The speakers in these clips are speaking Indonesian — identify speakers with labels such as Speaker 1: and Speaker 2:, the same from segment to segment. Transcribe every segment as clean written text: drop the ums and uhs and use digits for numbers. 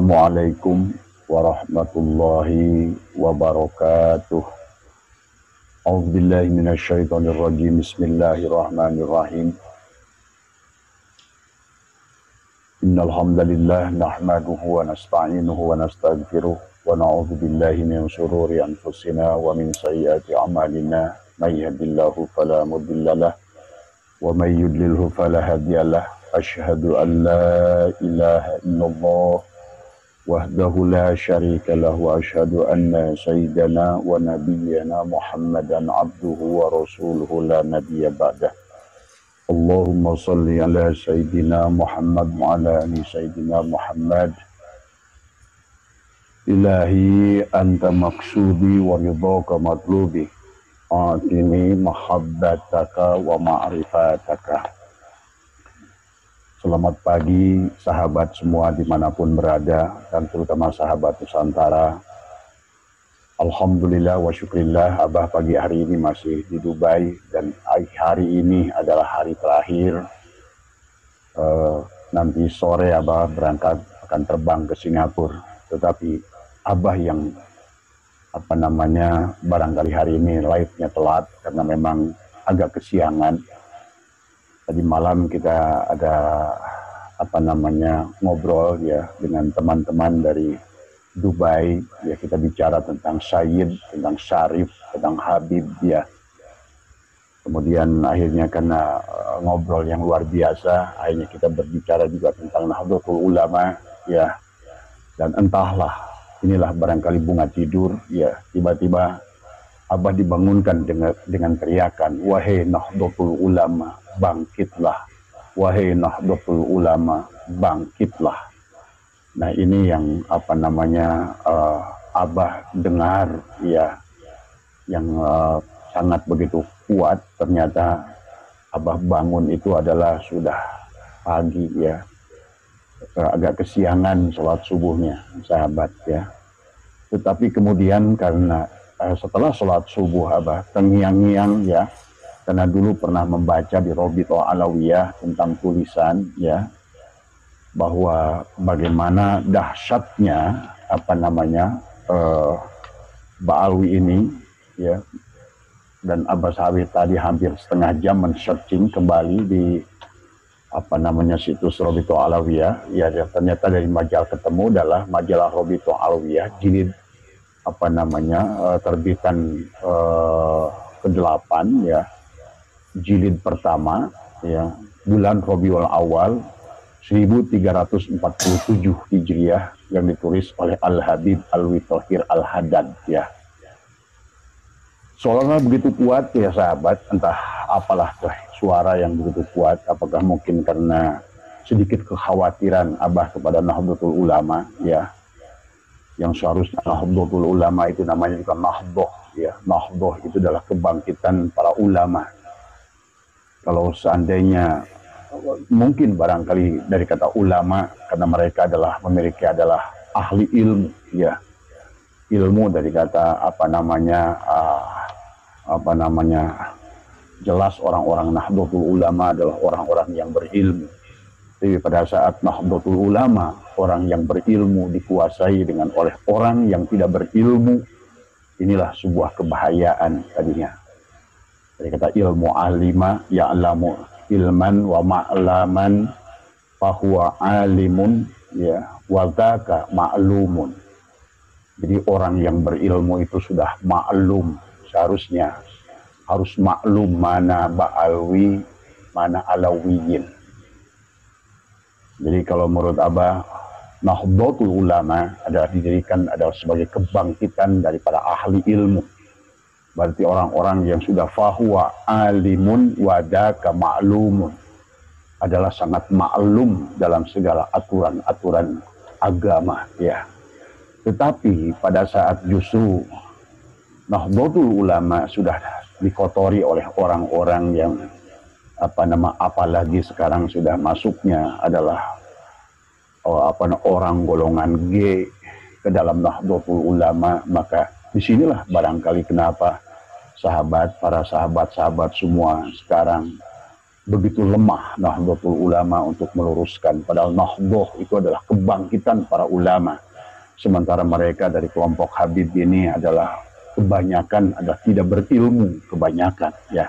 Speaker 1: Assalamualaikum warahmatullahi wabarakatuh. A'udzubillahi minasyaitonirrajim. Bismillahirrahmanirrahim. Innal hamdalillah nahmaduhu wa nasta'inuhu wa nastaghfiruh wa na'udzu billahi min shururi anfusina wa min sayyiati a'malina. May yahdihillahu fala mudhillalah wa may yudlilhu fala hadiyalah. Asyhadu an la ilaha illallah wahdahu la syarika lahu wa asyhadu anna sayyidana wa nabiyyana Muhammadan abduhu wa rasuluhu la nabiyya ba'dah. Allahumma salli ala sayyidina Muhammad wa ala ali sayyidina Muhammad. Ilahi anta maksudi wa ridhaka matlubi. Atini mahabbataka wa ma'rifataka. Selamat pagi sahabat semua dimanapun berada, dan terutama sahabat Nusantara. Alhamdulillah wa syukrillah, Abah pagi hari ini masih di Dubai, dan hari ini adalah hari terakhir. Nanti sore Abah berangkat akan terbang ke Singapura, tetapi Abah yang barangkali hari ini live-nya telat karena memang agak kesiangan. Tadi malam kita ada ngobrol ya dengan teman-teman dari Dubai, ya kita bicara tentang Sayyid, tentang Syarif, tentang Habib ya. Kemudian akhirnya karena ngobrol yang luar biasa, akhirnya kita berbicara juga tentang Nahdlatul Ulama ya. Dan entahlah, inilah barangkali bunga tidur ya, tiba-tiba Abah dibangunkan dengan teriakan, wahai Nahdlatul Ulama, bangkitlah. Wahai Nahdlatul Ulama, bangkitlah. Nah ini yang Abah dengar ya, yang sangat begitu kuat. Ternyata Abah bangun itu adalah sudah pagi ya, agak kesiangan sholat subuhnya sahabat ya. Tetapi kemudian karena setelah sholat subuh Abah terngiang-ngiang ya, karena dulu pernah membaca di Robitoh Alawiyah tentang tulisan ya, bahwa bagaimana dahsyatnya Ba'alwi ini ya. Dan Abah Sawit tadi hampir setengah jam men-searching kembali di situs Robitoh Alawiyah ya, ternyata dari majalah ketemu adalah majalah Robitoh Alawiyah jilid terbitan ke-8 ya, jilid pertama ya, bulan Rabiul Awal 1347 Hijriah, yang ditulis oleh Al-Habib Alwi-Thohir Al-Haddad ya. Suaranya begitu kuat ya sahabat, entah apalah suara yang begitu kuat, apakah mungkin karena sedikit kekhawatiran Abah kepada Nahdlatul Ulama ya, yang seharusnya Nahdlatul Ulama itu namanya juga Nahdoh ya. Nahdoh itu adalah kebangkitan para ulama. Kalau seandainya mungkin barangkali dari kata ulama, karena mereka memiliki ahli ilmu ya. Ilmu dari kata jelas orang-orang Nahdlatul Ulama adalah orang-orang yang berilmu. Jadi pada saat Nahdlatul Ulama, orang yang berilmu dikuasai oleh orang yang tidak berilmu, inilah sebuah kebahayaan tadinya. Dari kata ilmu alima ya'lamu ilman wa ma'laman fahuwa alimun ya, wa dzaka ma'lumun. Jadi orang yang berilmu itu sudah maklum, seharusnya harus maklum mana Ba'alwi, mana Alawiyin. Jadi kalau menurut Abah, Nahdlatul Ulama didirikan sebagai kebangkitan daripada ahli ilmu. Berarti orang-orang yang sudah fahuwa alimun wadaka ma'lumun, adalah sangat maklum dalam segala aturan-aturan agama ya. Tetapi pada saat justru Nahdlatul Ulama sudah dikotori oleh orang-orang yang apalagi sekarang sudah masuknya adalah orang golongan G ke dalam Nahdlatul Ulama, maka disinilah barangkali kenapa para sahabat semua sekarang begitu lemah Nahdlatul Ulama untuk meluruskan. Padahal Nahdlatul itu adalah kebangkitan para ulama. Sementara mereka dari kelompok Habib ini adalah kebanyakan adalah tidak berilmu, kebanyakan ya.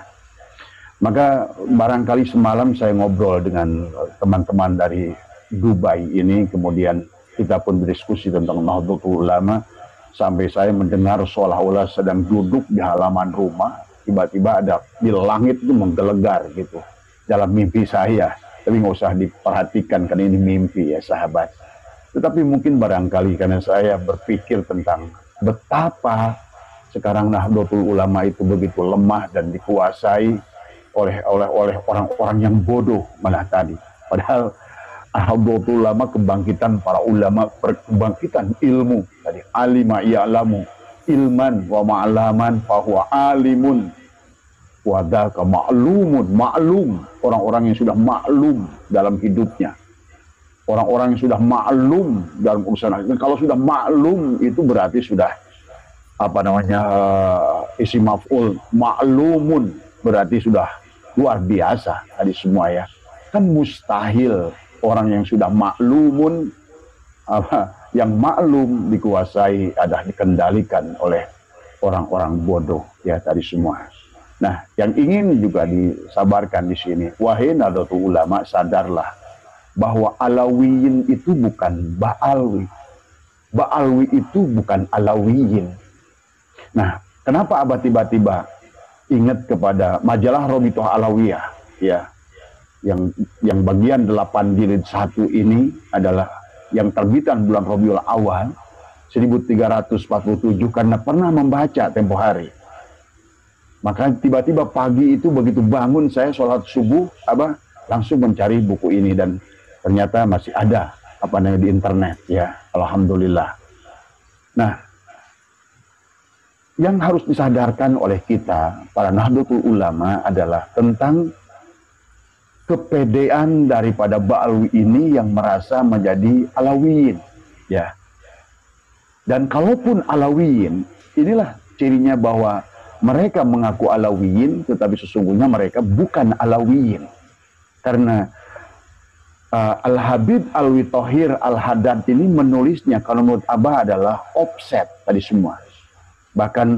Speaker 1: Maka barangkali semalam saya ngobrol dengan teman-teman dari Dubai ini, kemudian kita pun berdiskusi tentang Nahdlatul Ulama, sampai saya mendengar seolah-olah sedang duduk di halaman rumah, tiba-tiba ada di langit itu menggelegar gitu dalam mimpi saya. Tapi nggak usah diperhatikan karena ini mimpi ya sahabat. Tetapi mungkin barangkali karena saya berpikir tentang betapa sekarang Nahdlatul Ulama itu begitu lemah dan dikuasai oleh orang-orang yang bodoh malah tadi. Padahal Nahdlatul Ulama kebangkitan para ulama, kebangkitan ilmu. Tadi alima ya'lamu ilman wa ma'laman fahuwa alimun wa dzaka ma'lumun. Maklum, orang-orang yang sudah maklum dalam hidupnya. Orang-orang yang sudah maklum dalam urusan itu. Kalau sudah maklum itu berarti sudah apa namanya isi maf'ul, maklumun berarti sudah luar biasa tadi semua ya. Kan mustahil orang yang sudah maklumun, yang maklum dikuasai, ada dikendalikan oleh orang-orang bodoh ya tadi semua. Nah, yang ingin juga disabarkan di sini, wahai Nahdlatul Ulama, sadarlah bahwa Alawiyin itu bukan Ba'alwi. Ba'alwi itu bukan Alawiyin. Nah, kenapa Abah tiba-tiba ingat kepada majalah Robitoh Alawiyah ya, yang bagian 8 jilid 1 ini adalah yang terbitan bulan Rabiul Awal 1347, karena pernah membaca tempo hari. Maka tiba-tiba pagi itu begitu bangun saya sholat subuh, Abah langsung mencari buku ini dan ternyata masih ada apa namanya di internet ya, alhamdulillah. Nah, yang harus disadarkan oleh kita para Nahdlatul Ulama adalah tentang kepedean daripada Ba'alwi ini yang merasa menjadi Alawiyin ya. Dan kalaupun Alawiyin, inilah cirinya bahwa mereka mengaku Alawiyin tetapi sesungguhnya mereka bukan Alawiyin. Karena Al-Habib Alwi Thohir Al-Haddad ini menulisnya kalau menurut Abah adalah offset tadi semua. Bahkan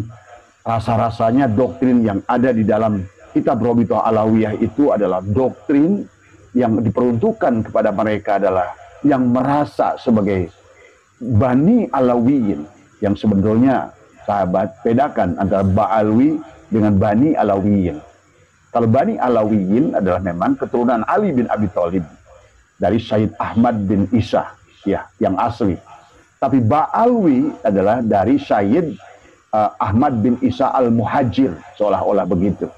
Speaker 1: rasa-rasanya doktrin yang ada di dalam kitab Robitoh Alawiyah itu adalah doktrin yang diperuntukkan kepada mereka adalah yang merasa sebagai Bani Alawiyin, yang sebetulnya sahabat bedakan antara Ba'alwi dengan Bani Alawiyin. Kalau Bani Alawiyin adalah memang keturunan Ali bin Abi Thalib dari Sayyid Ahmad bin Isa ya, yang asli. Tapi Ba'alwi adalah dari Sayyid Ahmad bin Isa al-Muhajir, seolah-olah begitu.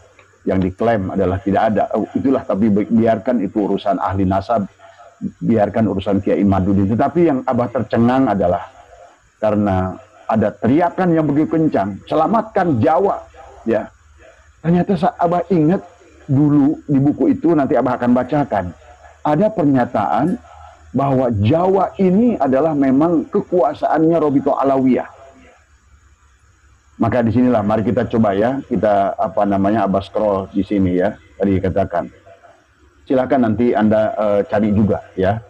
Speaker 1: Yang diklaim adalah tidak ada. Itulah, tapi biarkan itu urusan ahli nasab, biarkan urusan Kiai Madudin. Tetapi yang Abah tercengang adalah karena ada teriakan yang begitu kencang, selamatkan Jawa ya. Ternyata Abah ingat dulu di buku itu, nanti Abah akan bacakan, ada pernyataan bahwa Jawa ini adalah memang kekuasaannya Robitoh Alawiyah. Maka disinilah mari kita coba ya, kita apa namanya Abah scroll di sini ya, tadi katakan. Silakan nanti Anda cari juga ya.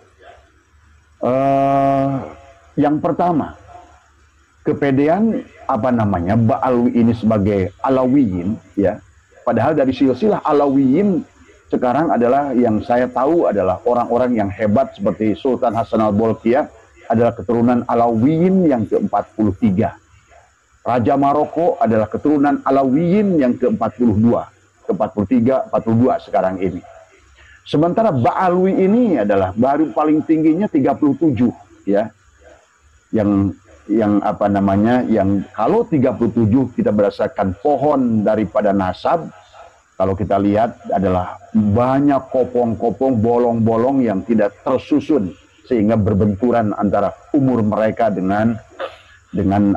Speaker 1: Yang pertama, kepedean apa namanya Ba'alwi ini sebagai Alawiyin ya. Padahal dari silsilah Alawiyin sekarang adalah yang saya tahu adalah orang-orang yang hebat seperti Sultan Hasan al-Bolkiah adalah keturunan Alawiyin yang ke-43. Raja Maroko adalah keturunan Alawiyin yang ke-42, ke-43, 42 sekarang ini. Sementara Ba'alwi ini adalah baru paling tingginya 37 ya. Yang apa namanya, yang kalau 37 kita berdasarkan pohon daripada nasab, kalau kita lihat adalah banyak kopong-kopong, bolong-bolong yang tidak tersusun sehingga berbenturan antara umur mereka dengan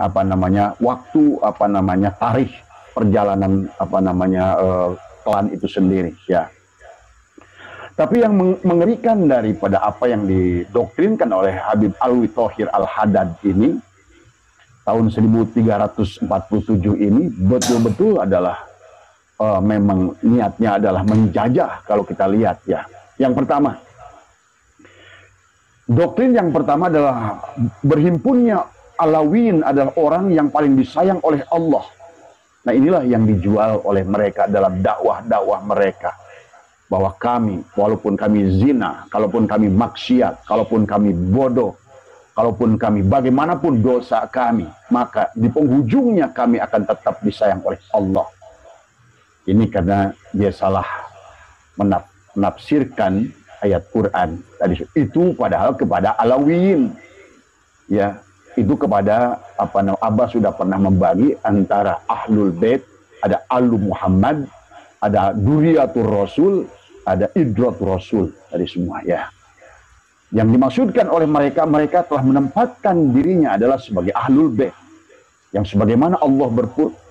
Speaker 1: apa namanya waktu, apa namanya tarikh perjalanan apa namanya klan itu sendiri ya. Tapi yang mengerikan daripada apa yang didoktrinkan oleh Habib Alwi Thohir Al-Haddad ini tahun 1347 ini betul-betul adalah memang niatnya adalah menjajah kalau kita lihat ya. Yang pertama, doktrin yang pertama adalah berhimpunnya Alawiyyin adalah orang yang paling disayang oleh Allah. Nah inilah yang dijual oleh mereka dalam dakwah-dakwah mereka. Bahwa kami, walaupun kami zina, kalaupun kami maksiat, kalaupun kami bodoh, kalaupun kami bagaimanapun dosa kami, maka di penghujungnya kami akan tetap disayang oleh Allah. Ini karena dia salah menafsirkan ayat Quran tadi itu, padahal kepada Alawiyyin ya, itu kepada Abbas sudah pernah membagi antara Ahlul Bait, ada Alu Muhammad, ada Duriyatul Rasul, ada Idratul Rasul, tadi semua ya. Yang dimaksudkan oleh mereka, mereka telah menempatkan dirinya adalah sebagai Ahlul Bait, yang sebagaimana Allah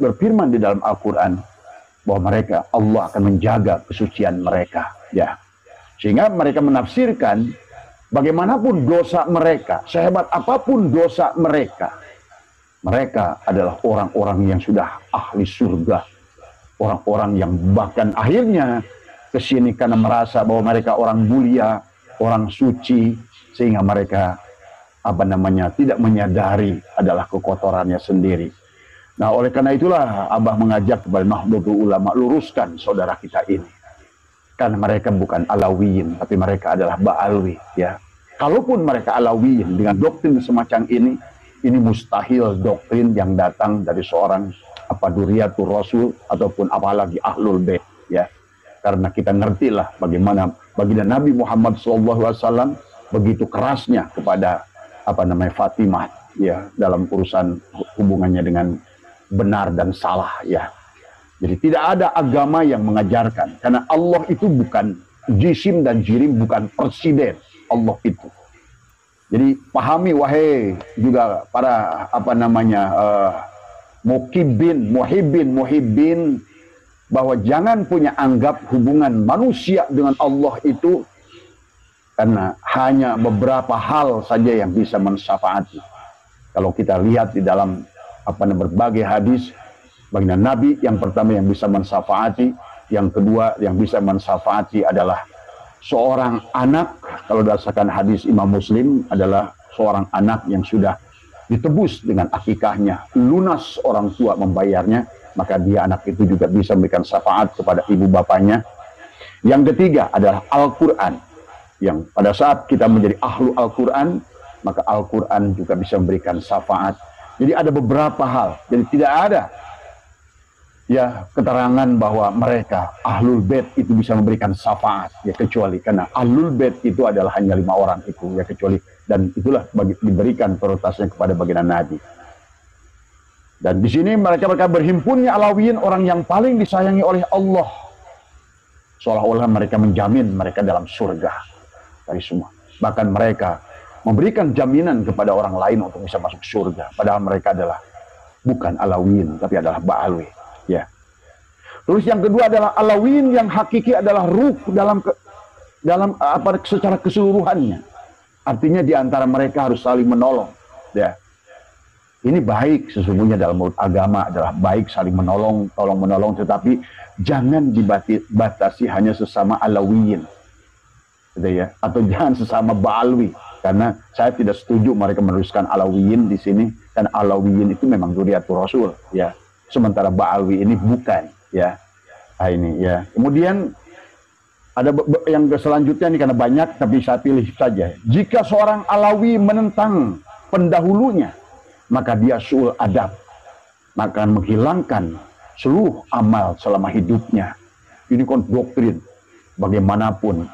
Speaker 1: berfirman di dalam Al-Quran bahwa mereka, Allah akan menjaga kesucian mereka ya. Sehingga mereka menafsirkan bagaimanapun dosa mereka, sehebat apapun dosa mereka, mereka adalah orang-orang yang sudah ahli surga, orang-orang yang bahkan akhirnya kesini karena merasa bahwa mereka orang mulia, orang suci, sehingga mereka tidak menyadari adalah kekotorannya sendiri. Nah oleh karena itulah Abah mengajak kepada Nahdlatul Ulama, luruskan saudara kita ini, karena mereka bukan Alawiyyin, tapi mereka adalah Ba'alwi ya. Kalaupun mereka Alawiyyin dengan doktrin semacam ini mustahil doktrin yang datang dari seorang Duriyatul Rasul ataupun apalagi Ahlul Bait ya. Karena kita ngertilah bagaimana baginda Nabi Muhammad SAW begitu kerasnya kepada Fatimah ya, dalam urusan hubungannya dengan benar dan salah ya. Jadi tidak ada agama yang mengajarkan, karena Allah itu bukan jisim dan jirim, bukan presiden Allah itu. Jadi pahami wahai juga para muhibbin, bahwa jangan punya anggap hubungan manusia dengan Allah itu karena hanya beberapa hal saja yang bisa mensyafaati. Kalau kita lihat di dalam berbagai hadis, baginda Nabi yang pertama yang bisa mensyafaati, yang kedua yang bisa mensyafaati adalah seorang anak. Kalau berdasarkan hadis Imam Muslim adalah seorang anak yang sudah ditebus dengan akikahnya, lunas orang tua membayarnya, maka dia anak itu juga bisa memberikan syafaat kepada ibu bapaknya. Yang ketiga adalah Al-Quran, yang pada saat kita menjadi ahlu Al-Quran, maka Al-Quran juga bisa memberikan syafaat. Jadi ada beberapa hal, jadi tidak ada ya keterangan bahwa mereka Ahlul Bait itu bisa memberikan syafaat ya, kecuali karena Ahlul Bait itu adalah hanya 5 orang itu ya, kecuali, dan itulah diberikan prioritasnya kepada baginda Nabi. Dan di sini mereka berhimpunnya Alawiyyin orang yang paling disayangi oleh Allah, seolah-olah mereka menjamin mereka dalam surga dari semua. Bahkan mereka memberikan jaminan kepada orang lain untuk bisa masuk surga, padahal mereka adalah bukan Alawiyyin tapi adalah Ba'alwi ya. Terus yang kedua adalah Alawiyyin yang hakiki adalah ruh dalam secara keseluruhannya. Artinya di antara mereka harus saling menolong ya. Ini baik sesungguhnya dalam menurut agama adalah baik saling menolong, tolong-menolong, tetapi jangan dibatasi hanya sesama Alawiyyin gitu ya, atau jangan sesama Ba'alwi. Karena saya tidak setuju mereka menuliskan Alawiyyin di sini, dan Alawiyyin itu memang Duriyatul Rasul ya. Sementara Ba'alwi ini bukan ya. Nah, ini ya. Kemudian ada yang selanjutnya ini karena banyak tapi saya pilih saja. Jika seorang Alawi menentang pendahulunya, maka dia su'ul adab, maka menghilangkan seluruh amal selama hidupnya. Ini kan doktrin bagaimanapun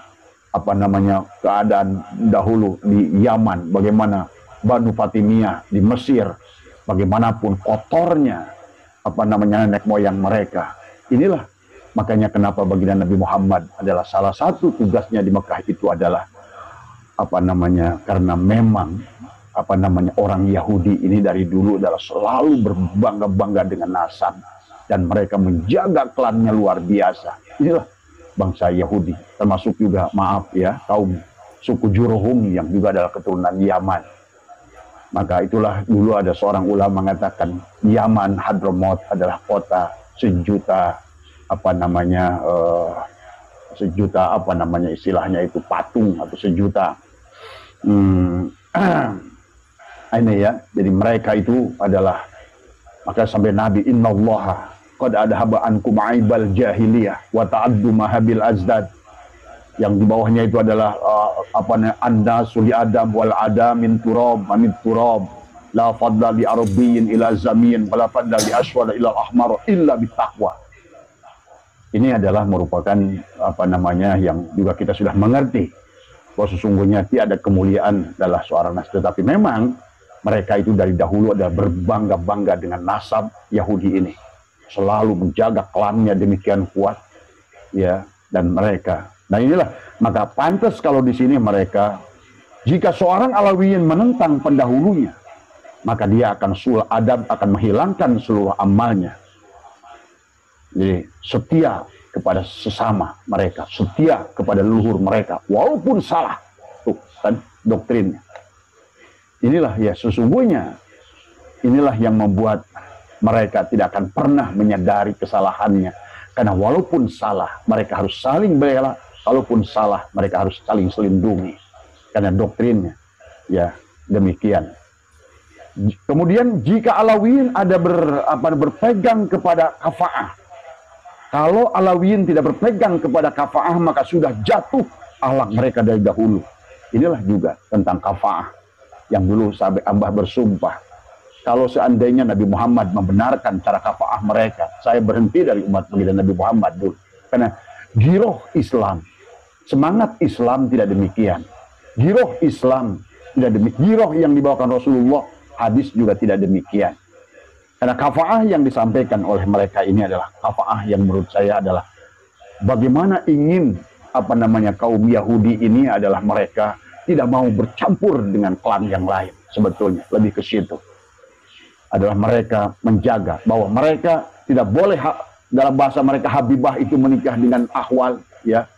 Speaker 1: keadaan dahulu di Yaman, bagaimana Banu Fatimiyah di Mesir, bagaimanapun kotornya nenek moyang mereka. Inilah makanya kenapa baginda Nabi Muhammad adalah salah satu tugasnya di Mekah itu adalah karena memang orang Yahudi ini dari dulu adalah selalu berbangga-bangga dengan nasab, dan mereka menjaga klannya luar biasa. Inilah bangsa Yahudi, termasuk juga kaum suku Jurhum yang juga adalah keturunan Yaman. Maka itulah dulu ada seorang ulama mengatakan Yaman Hadramaut adalah kota 1 juta apa namanya sejuta apa namanya istilahnya itu patung atau sejuta ini ya. Jadi mereka itu adalah, maka sampai Nabi innallaha qad adhaba ankum aibal jahiliyah wa ta'addu mahabil azdad, yang di bawahnya itu adalah apa namanya annasu li adam wal adamin turab amin turab la fadla li arabiyyin ila zamin wala fadla li aswada ila ahmar illa bitaqwa. Ini adalah merupakan apa namanya yang juga kita sudah mengerti bahwa sesungguhnya tiada kemuliaan adalah seorang nas, tetapi memang mereka itu dari dahulu adalah berbangga-bangga dengan nasab Yahudi ini, selalu menjaga klannya demikian kuat ya. Dan mereka, nah inilah maka pantas kalau di sini mereka, jika seorang Alawiyin menentang pendahulunya, maka dia akan sul adab, akan menghilangkan seluruh amalnya. Jadi setia kepada sesama mereka, setia kepada leluhur mereka, walaupun salah. Tuh kan doktrinnya. Inilah ya sesungguhnya, inilah yang membuat mereka tidak akan pernah menyadari kesalahannya. Karena walaupun salah, mereka harus saling bela. Walaupun salah, mereka harus saling selindungi. Karena doktrinnya ya demikian. Kemudian jika Alawiyin ada berpegang kepada kafa'ah, kalau Alawiyin tidak berpegang kepada kafa'ah, maka sudah jatuh akhlak mereka dari dahulu. Inilah juga tentang kafa'ah yang dulu sampai Abah bersumpah, kalau seandainya Nabi Muhammad membenarkan cara kafa'ah mereka, saya berhenti dari umat baginda Nabi Muhammad dulu. Karena giroh Islam, semangat Islam tidak demikian. Giroh Islam tidak demikian. Giroh yang dibawakan Rasulullah, hadis juga tidak demikian. Karena kafa'ah yang disampaikan oleh mereka ini adalah kafa'ah yang menurut saya adalah bagaimana ingin apa namanya kaum Yahudi ini adalah mereka tidak mau bercampur dengan klan yang lain. Sebetulnya lebih ke situ. Adalah mereka menjaga bahwa mereka tidak boleh, dalam bahasa mereka Habibah itu menikah dengan Ahwal ya.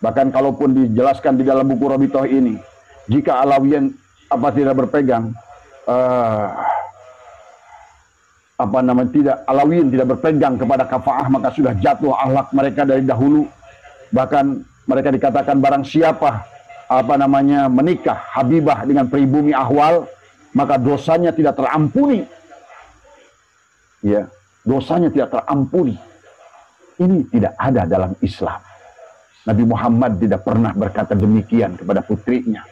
Speaker 1: Bahkan kalaupun dijelaskan di dalam buku Rabitoh ini, jika Alawiyin apa tidak berpegang apa namanya tidak Alawiyin tidak berpegang kepada kafa'ah, maka sudah jatuh akhlak mereka dari dahulu. Bahkan mereka dikatakan barang siapa apa namanya menikah Habibah dengan pribumi Ahwal, maka dosanya tidak terampuni. Ya, dosanya tidak terampuni. Ini tidak ada dalam Islam. Nabi Muhammad tidak pernah berkata demikian kepada putrinya.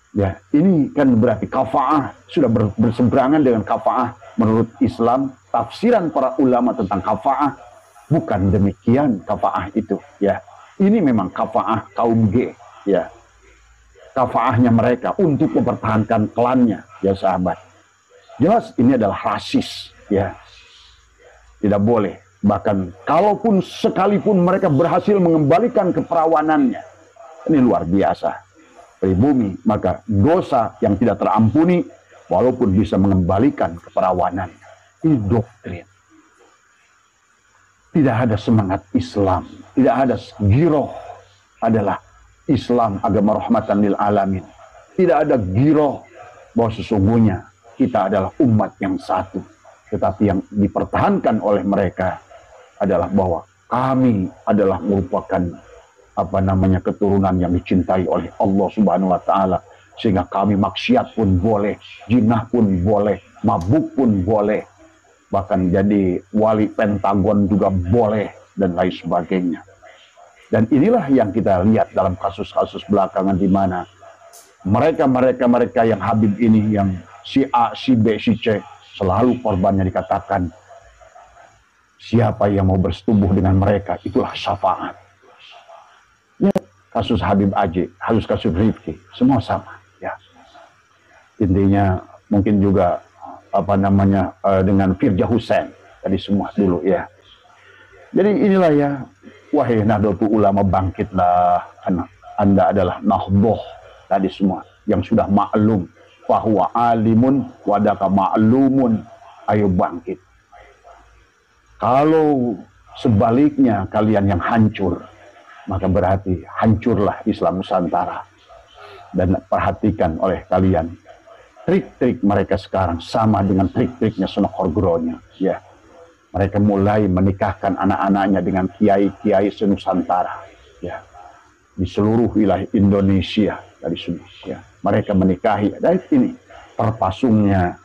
Speaker 1: Ya, ini kan berarti kafa'ah sudah berseberangan dengan kafa'ah menurut Islam. Tafsiran para ulama tentang kafa'ah bukan demikian kafa'ah itu. Ya, ini memang kafa'ah kaum G. Ya, kafa'ahnya mereka untuk mempertahankan klannya. Ya sahabat, jelas ini adalah rasis. Ya, tidak boleh. Bahkan kalaupun sekalipun mereka berhasil mengembalikan keperawanannya, ini luar biasa. Pribumi, maka dosa yang tidak terampuni walaupun bisa mengembalikan keperawanan. Ini doktrin. Tidak ada semangat Islam, tidak ada giroh adalah Islam agama rahmatan lil alamin. Tidak ada giroh bahwa sesungguhnya kita adalah umat yang satu. Tetapi yang dipertahankan oleh mereka adalah bahwa kami adalah merupakan apa namanya keturunan yang dicintai oleh Allah Subhanahu wa taala, sehingga kami maksiat pun boleh, jinah pun boleh, mabuk pun boleh, bahkan jadi wali Pentagon juga boleh dan lain sebagainya. Dan inilah yang kita lihat dalam kasus-kasus belakangan di mana mereka yang Habib ini, yang si A, si B, si C, selalu korbannya dikatakan siapa yang mau bersetubuh dengan mereka itulah syafaat. Ya, kasus Habib Aji, kasus Rifki, semua sama. Ya, intinya mungkin juga apa namanya dengan Firja Hussein tadi semua dulu ya. Jadi inilah ya, wahai Nahdlatul Ulama, bangkitlah, karena Anda adalah Nahdlatul tadi semua yang sudah maklum bahwa alimun wadaka ma'lumun, ayo bangkit. Kalau sebaliknya kalian yang hancur, maka berarti hancurlah Islam Nusantara. Dan perhatikan oleh kalian, trik-trik mereka sekarang sama dengan trik-triknya Sono Horgronya. Ya, Mereka mulai menikahkan anak-anaknya dengan kiai-kiai senusantara, ya, di seluruh wilayah Indonesia dari sini. Ya. Mereka menikahi. Dan ini terpasungnya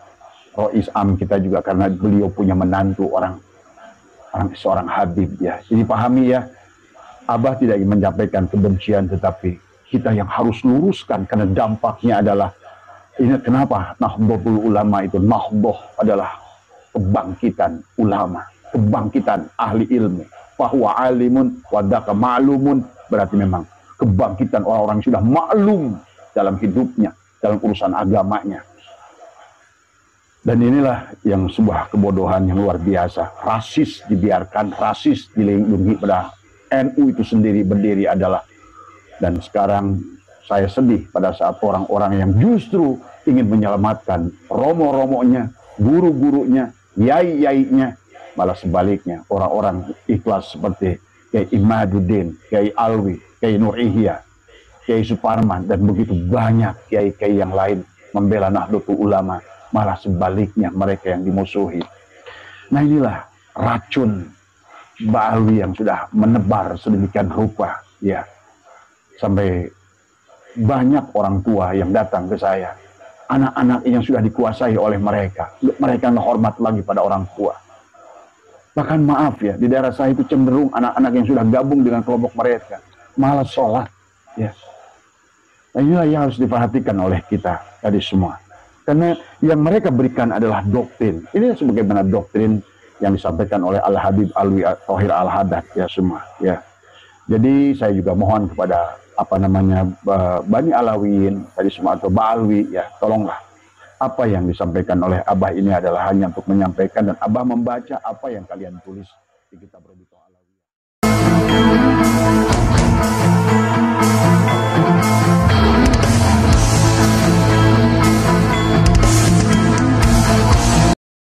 Speaker 1: Rois Am kita juga karena beliau punya menantu seorang Habib. Ya, ini pahami ya. Abah tidak ingin menyampaikan kebencian, tetapi kita yang harus luruskan karena dampaknya adalah ini kenapa Nahdlatul Ulama itu Nahdlah adalah kebangkitan ulama, kebangkitan ahli ilmu. Bahwa alimun wadaka ma'lumun, berarti memang kebangkitan orang-orang yang sudah maklum dalam hidupnya, dalam urusan agamanya. Dan inilah yang sebuah kebodohan yang luar biasa. Rasis dibiarkan, rasis dilindungi pada NU itu sendiri berdiri adalah. Dan sekarang saya sedih pada saat orang-orang yang justru ingin menyelamatkan romo-romonya, guru-gurunya, yai-yainya, malah sebaliknya orang-orang ikhlas seperti Kiai Imaduddin, Kiai Alwi, Kiai Nur Ihya, Kiai Suparman, dan begitu banyak kiai-kiai yang lain membela Nahdlatul Ulama, malah sebaliknya mereka yang dimusuhi. Nah inilah racun Ba'alwi yang sudah menebar sedemikian rupa, ya, sampai banyak orang tua yang datang ke saya, anak-anak yang sudah dikuasai oleh mereka nggak hormat lagi pada orang tua. Bahkan maaf ya, di daerah saya itu cenderung anak-anak yang sudah gabung dengan kelompok mereka malah sholat, ya. Nah, inilah yang harus diperhatikan oleh kita tadi semua, karena yang mereka berikan adalah doktrin. Ini sebagaimana doktrin yang disampaikan oleh Al Habib Alwi Thohir Al Haddad, ya semua, ya. Jadi saya juga mohon kepada Bani Alawiyin tadi semua atau Ba'alwi, ya, tolonglah apa yang disampaikan oleh Abah ini adalah hanya untuk menyampaikan, dan Abah membaca apa yang kalian tulis di kitab Robiqah Alawi.